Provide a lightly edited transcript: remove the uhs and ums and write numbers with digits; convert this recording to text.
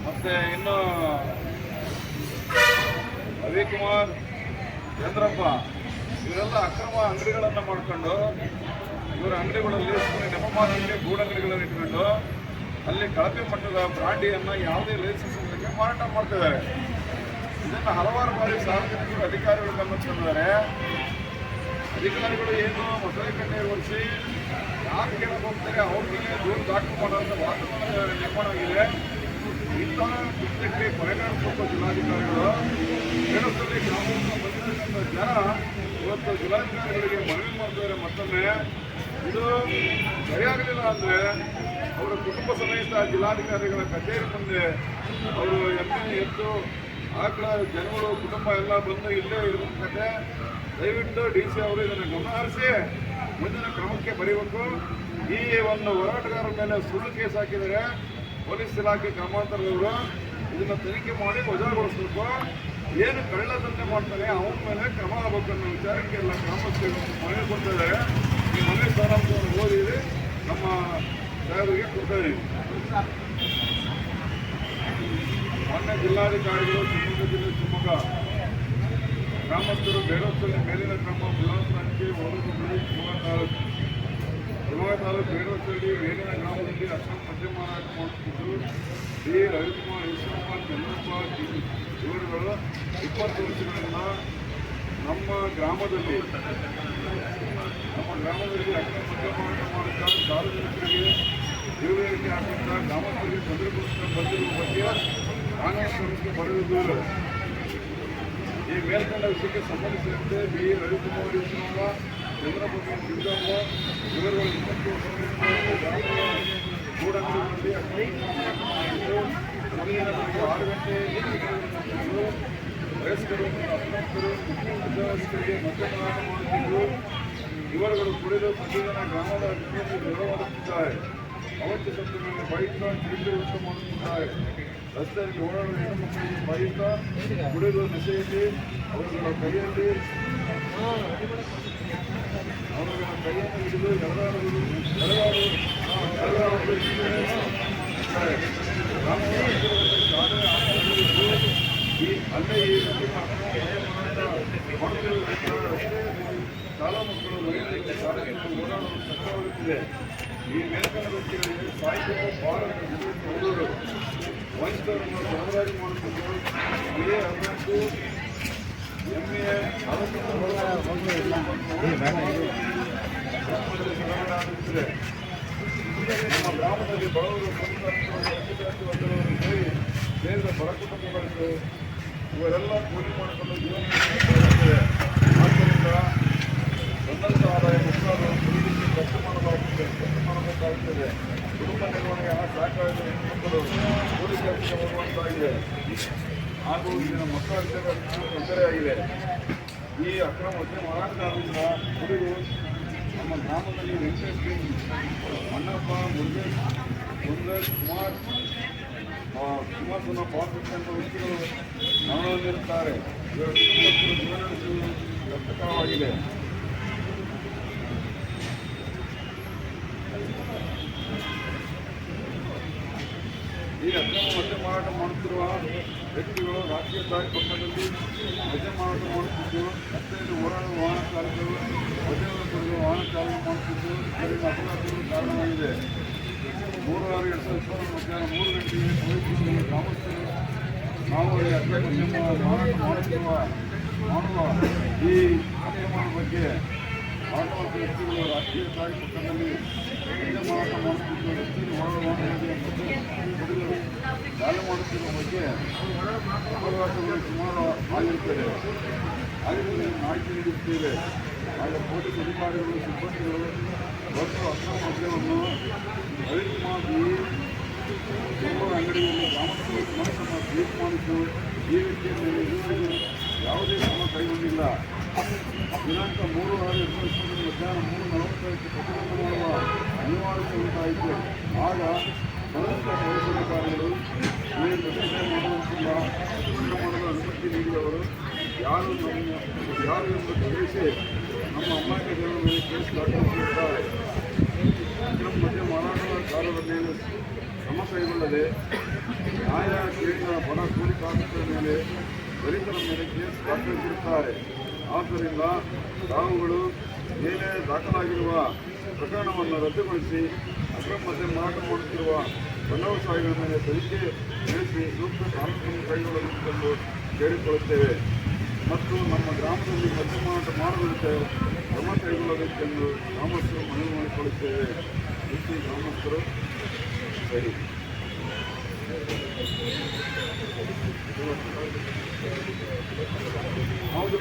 ಮತ್ತೆ ಇನ್ನು ರವಿಕುಮಾರ್, ಚಂದ್ರಪ್ಪ ಇವರೆಲ್ಲ ಅಕ್ರಮ ಅಂಗಡಿಗಳನ್ನು ಮಾಡಿಕೊಂಡು ಇವರ ಅಂಗಡಿಗಳಲ್ಲಿ ನೆಪ ಮಾರ್ಕೆಟ್ಗೆ ಗೂಡಂಗಡಿಗಳನ್ನು ಇಟ್ಕೊಂಡು ಅಲ್ಲಿ ಕಳಪೆ ಮಟ್ಟದ ಬ್ರಾಂಡಿಯನ್ನು ಯಾವುದೇ ಲೈಸೆನ್ಸ್ ಇಲ್ಲದೆ ಮಾರಾಟ ಮಾಡ್ತಿದ್ದಾರೆ. ಇದನ್ನು ಹಲವಾರು ಬಾರಿ ಸಾರ್ವಜನಿಕರು ಅಧಿಕಾರಿಗಳು ಗಮನಿಸಿದ್ದಾರೆ. ಅಧಿಕಾರಿಗಳು ಏನು ಮಸಳೆ ಕಣ್ಣೆ ಒರೆಸಿ ಯಾರು ಕೇಳಕ್ಕೆ ಹೋಗ್ತಾರೆ ಅವ್ರಿಗೆ ದೂರು ದಾಖಲು ಮಾಡುವಂಥ ವಾತಾವರಣ ನಿರ್ಮಾಣ ಆಗಿದೆ. ಇಂತಹ ಕೃತ್ಯಕ್ಕೆ ಕೊನೆಗಾಣಿಸಬೇಕು ಜಿಲ್ಲಾಧಿಕಾರಿಗಳು. ಕೇರಳದಲ್ಲಿ ಗ್ರಾಮದಿಂದ ಬಂದಿರತಕ್ಕಂಥ ಜನ ಇವತ್ತು ಜಿಲ್ಲಾಧಿಕಾರಿಗಳಿಗೆ ಮನವಿ ಮಾಡ್ತಿದ್ದಾರೆ. ಮತ್ತೊಮ್ಮೆ ಇದು ಸರಿಯಾಗಲಿಲ್ಲ ಅಂದರೆ ಅವರ ಕುಟುಂಬ ಸಮೇತ ಜಿಲ್ಲಾಧಿಕಾರಿಗಳ ಕಚೇರಿ ಮುಂದೆ ಅವರು ಎತ್ತು ಆಕಳ ಜನಗಳು ಕುಟುಂಬ ಎಲ್ಲ ಬಂದು ಇಲ್ಲೇ ಇರಬೇಕಂತೆ. ದಯವಿಟ್ಟು DC ಅವರು ಇದನ್ನು ಗಮನಹರಿಸಿ ಮುಂದಿನ ಕ್ರಮಕ್ಕೆ ಬರೀಬೇಕು. ಈ ಒಂದು ಹೋರಾಟಗಾರರ ಮೇಲೆ ಸುಳ್ಳು ಕೇಸ್ ಹಾಕಿದರೆ ಪೊಲೀಸ್ ಇಲಾಖೆ ಗ್ರಾಮಾಂತರದವರು ಇದನ್ನು ತನಿಖೆ ಮಾಡಿ ವಜಾಗೊಳಿಸಬೇಕು. ಏನು ಕಳ್ಳದಂತೆ ಮಾಡ್ತಾರೆ ಅವನ ಮೇಲೆ ಕ್ರಮ ಆಗಬೇಕು ಅನ್ನೋ ವಿಚಾರಕ್ಕೆ ಎಲ್ಲ ಗ್ರಾಮಸ್ಥರು ಮನವಿ ಕೊಡ್ತಿದ್ದಾರೆ. ಈ ಮನವಿ ಸಾರಾಂಶವನ್ನು ಓದಿದ್ರೆ ನಮ್ಮ ಸಾಹೇಬರಿಗೆ ಕೊಡ್ತಾ ಇದ್ದೀವಿ. ಮಾನ್ಯ ಜಿಲ್ಲಾಧಿಕಾರಿಗಳು ಶಿವಮೊಗ್ಗ ಜಿಲ್ಲೆ ಶಿವಮೊಗ್ಗ ಗ್ರಾಮಸ್ಥರು ಬೇಡೋತ್ಸವ ಮೇಲಿನ ಕ್ರಮ ಬುಲಾಂತಿ ಹೊರಗುಡಿ ಶಿವಮೊಗ್ಗ ತಾಲೂಕು ಬೇಡೋತ್ಸವಲ್ಲಿ ಮೇಲಿನ ಗ್ರಾಮದಲ್ಲಿ ಅಕ್ರಮ ಮದ್ಯ ಮಾರಾಟ ಮಾಡುತ್ತಿದ್ದು ಡಿ ರವಿಕುಮಾರ್, ಈಶ್ವರಪ್ಪ, ಚಂದ್ರಪ್ಪ ಇವರುಗಳು 20 ವರ್ಷಗಳಿಂದ ನಮ್ಮ ಗ್ರಾಮದಲ್ಲಿ ಅಕ್ರಮ ಮದ್ಯ ಮಾರಾಟ ಮಾಡುತ್ತಾ ಸಾರ್ವಜನಿಕರಿಗೆ ದೇವರಿಗೆ ಹಾಕುತ್ತಾ ಗ್ರಾಮಸ್ಥರಿಗೆ ತೊಂದರೆಗೊಳಿಸುತ್ತಾ ಬಂದಿರುವ ಬಗ್ಗೆ ಕಾನೂನು ಕ್ರಮಕ್ಕೆ ಬರೆದಿದ್ದರು. ಈ ಮೇಲ್ಕಂಡ ವಿಷಯಕ್ಕೆ ಸಂಬಂಧಿಸಿದಂತೆ ಬಿ ರವಿಕುಮಾರ್, ಈಶ್ವರಪ್ಪ, ಚಂದ್ರಪ್ಪ, ಸಿದ್ದಮ್ಮ ಇವರುಗಳು 20 ವರ್ಷಗಳಿಂದ ಗೂಡಂಗಡಿಗಳಲ್ಲಿ ಮುಂದಿನ ಬೆಳಗ್ಗೆ 6 ಗಂಟೆಯಲ್ಲಿ ವಯಸ್ಕರು ಮತ್ತು 19 ವಯಸ್ಕರಿಗೆ ಮದ್ಯ ಮಾರಾಟ ಮಾಡುತ್ತಿದ್ದು ಇವರುಗಳು ಕುಡಿದು ಪ್ರತಿದಿನ ಗ್ರಾಮದ ಅಭಿವೃದ್ಧಿ ನೆರವಾಗುತ್ತಿದ್ದಾರೆ. ಅವಶ್ಯ ಸತ್ಯಗಳನ್ನು ಬೈತಾ ಕೇಂದ್ರೀಕೃತ ಮಾಡುತ್ತಿದ್ದಾರೆ. ರಸ್ತೆಯಲ್ಲಿ ಓಡಾಡುವ ಹೆಣ್ಣು ಮಕ್ಕಳಿಗೆ ಬೈತಾ ಕುಡಿದು ನಶೆಯಲ್ಲಿ ಅವರುಗಳ ಕೈಯನ್ನು ಹಿಡಿದು ಅಲ್ಲೇ ಈ ಶಾಲಾ ಮಕ್ಕಳು ಮಹಿಳೆಯರಿಗೆ ಸಾರ್ವಜನಿಕರು ಓಡಾಡಲು ಕಷ್ಟವಾಗುತ್ತಿದೆ. ಈ ಮೇಲ್ಕಂಡ ವ್ಯಕ್ತಿಗಳಿಗೆ ಸಾಹಿತ್ಯ ಭಾಳ ವಂಚಿತರನ್ನು ಸರಬರಾಜು ಮಾಡುತ್ತಿದ್ದು ಇದೇ 14 MA ಸರಬರಾಜಾಗುತ್ತಿದೆ. ನಮ್ಮ ಗ್ರಾಮದಲ್ಲಿ ಬಡವರು ಸೇರಿದ ಬಡ ಕುಟುಂಬಗಳಿದ್ದು ಇವರೆಲ್ಲ ಕೂಲಿ ಮಾಡಿಕೊಂಡು ಜೀವನ ನಡೆಸುತ್ತಿದೆ. ಆದ್ದರಿಂದ ಒಂದೊಂದು ಆದಾಯ ಮಕ್ಕಳು ಕುಡಿಲಿಕ್ಕೆ ಖರ್ಚು ಮಾಡಬೇಕಾಗುತ್ತದೆ. ಕುಟುಂಬ ನಿರ್ವಹಣೆಗೆ ಹಣ ಸಾಕಾಗದ ಹೆಣ್ಣುಮಕ್ಕಳು ಕೂಲಿ ಕೆಲಸಕ್ಕೆ ಹೋಗುವಂತಾಗಿದೆ ಹಾಗೂ ಇಲ್ಲಿನ ಮಕ್ಕಳ ತೊಂದರೆಯಾಗಿದೆ. ಈ ಅಕ್ರಮ ಮದ್ಯ ಮಾರಾಟಗಾರರಿಂದ ಕುಡಿದು ನಮ್ಮ ಗ್ರಾಮದಲ್ಲಿ ವೆಂಕಟೇಶ್, ಮಣ್ಣಪ್ಪ, ಮುರುಗೇಶ್, ಕುಮಾರಸ್ವಾಮಿ, ಪಾರ್ಟಿ ಎಂಬ ವ್ಯಕ್ತಿಗಳು ಮರಣಹೊಂದಿರುತ್ತಾರೆ. ಇವರ ಕುಟುಂಬಸ್ಥರು ಜೀವನ ನಡೆಸುವುದು ಕಷ್ಟಕರವಾಗಿದೆ. ಈ ಅಕ್ರಮ ಮದ್ಯ ಮಾರಾಟ ಮಾಡುತ್ತಿರುವ ವ್ಯಕ್ತಿಗಳು ರಾಷ್ಟ್ರೀಯ ದಾರಿ ಪಕ್ಕದಲ್ಲಿ ಮದ್ಯ ಮಾರಾಟ ಮಾಡುತ್ತಿದ್ದು ರಸ್ತೆಯಲ್ಲಿ ಓಡಾಡುವ ವಾಹನ ಚಾಲಕರು ಮದ್ಯವನ್ನು ಕುಡಿದು ವಾಹನ ಚಾಲನೆ ಮಾಡುತ್ತಿದ್ದು ಇದರಿಂದ ಅಪಘಾತಗಳು ಕಾರಣವಾಗಿದೆ. 3/6/2020 ಮಧ್ಯಾಹ್ನ 3 ಗಂಟೆಗೆ ಪೊಲೀಸರು ಗ್ರಾಮಸ್ಥರು ನಾವು ಈ ಅಕ್ರಮ ಮದ್ಯ ಮಾರಾಟ ಮಾಡುವ ಈ ಅಕ್ರಮದ ಬಗ್ಗೆ ಆಟೋ ವ್ಯಕ್ತಿಗಳು ರಾಷ್ಟ್ರೀಯ ದಾರಿ ಪಕ್ಕದಲ್ಲಿ ಮದ್ಯ ಮಾರಾಟ ಮಾಡುತ್ತಿದ್ದು ರಸ್ತೆಯಲ್ಲಿ ಓಡಾಡುವ ವಾಹನಗಳಿಗೆ ಕುಡಿದು ಚಾಲನೆ ಮಾಡುತ್ತಿರುವ ಬಗ್ಗೆ ಅಪಘಾತಗಳು ಸುಮಾರು ಆಗಿರುತ್ತದೆ. ಆಗಿರುವುದರಿಂದ ಮಾಹಿತಿ ನೀಡುತ್ತೇವೆ. ಆಗ ಪೊಲೀಸ್ ಅಧಿಕಾರಿಗಳು, ಸಿಬ್ಬಂದಿಗಳು ದೊಡ್ಡ ಅಕ್ರಮ ಮದ್ಯವನ್ನು ರವಿಕುಮಾರ್ ಶಿವಮೊಗ್ಗ ಅಂಗಡಿಯಲ್ಲಿ ಗ್ರಾಮಸ್ಥರು ಮನಸ್ಸನ್ನು ಟ್ವೀಟ್ ಮಾಡಿದ್ದು ಈ ವ್ಯಕ್ತಿಯ ಮೇಲೆ ಇದುವರೆಗೂ ಯಾವುದೇ ಕ್ರಮ ಕೈಗೊಂಡಿಲ್ಲ. ದಿನಾಂಕ 3/6/2020 ಮಧ್ಯಾಹ್ನ 3:45 ಪ್ರತಿಭಟನೆ ಮಾಡುವ ಅನಿವಾರ್ಯತೆ ಉಂಟಾಯಿತು. ಆಗ ಸಂಬಂಧಿತ ಪೊಲೀಸ್ ಅಧಿಕಾರಿಗಳು ಈ ಪ್ರತಿಭಟನೆ ಮಾಡುವಂತಿಲ್ಲ ಮಾಡಲು ಅನುಮತಿ ನೀಡಿದವರು ಯಾರು ಎಂದು ತಿಳಿಸಿ ನಮ್ಮ ಅಮಾಯಕರ ಮೇಲೆ ಕೇಸ್ ದಾಖಲಿಸಿದ್ದಾರೆ. ಅಕ್ರಮ ಮದ್ಯ ಮಾರಾಟಗಾರರ ಮೇಲೆ ಸಮಸ್ತ ಕೈಗೊಳ್ಳದೆ ನ್ಯಾಯ ಕೇಳಿದ ಬಡ ಕೂಲಿ ಕಾರ್ಮಿಕರ ಮೇಲೆ ದಲಿತರ ಮೇಲೆ ಕೇಸ್ ದಾಖಲಿಸಿರುತ್ತಾರೆ. ಆದ್ದರಿಂದ ತಾವುಗಳು ಮೇಲೆ ದಾಖಲಾಗಿರುವ ಪ್ರಕರಣವನ್ನು ರದ್ದುಗೊಳಿಸಿ ಅಕ್ರಮ ಮದ್ಯ ಮಾರಾಟ ಮಾಡುತ್ತಿರುವ ಬಂಡವಾಳಶಾಹಿಗಳ ಮೇಲೆ ತನಿಖೆ ನಡೆಸಿ ಸೂಕ್ತ ಕಾನೂನನ್ನು ಕೈಗೊಳ್ಳಬೇಕೆಂದು ಕೇಳಿಕೊಳ್ಳುತ್ತೇವೆ ಮತ್ತು ನಮ್ಮ ಗ್ರಾಮದಲ್ಲಿ ಮದ್ಯ ಮಾರಾಟ ಮಾಡದಂತೆ ಕ್ರಮ ಕೈಗೊಳ್ಳಬೇಕೆಂದು ಗ್ರಾಮಸ್ಥರು ಮನವಿ ಮಾಡಿಕೊಳ್ಳುತ್ತೇವೆ. ಇಷ್ಟು ಗ್ರಾಮಸ್ಥರು ಸರಿ. ಹೌದು.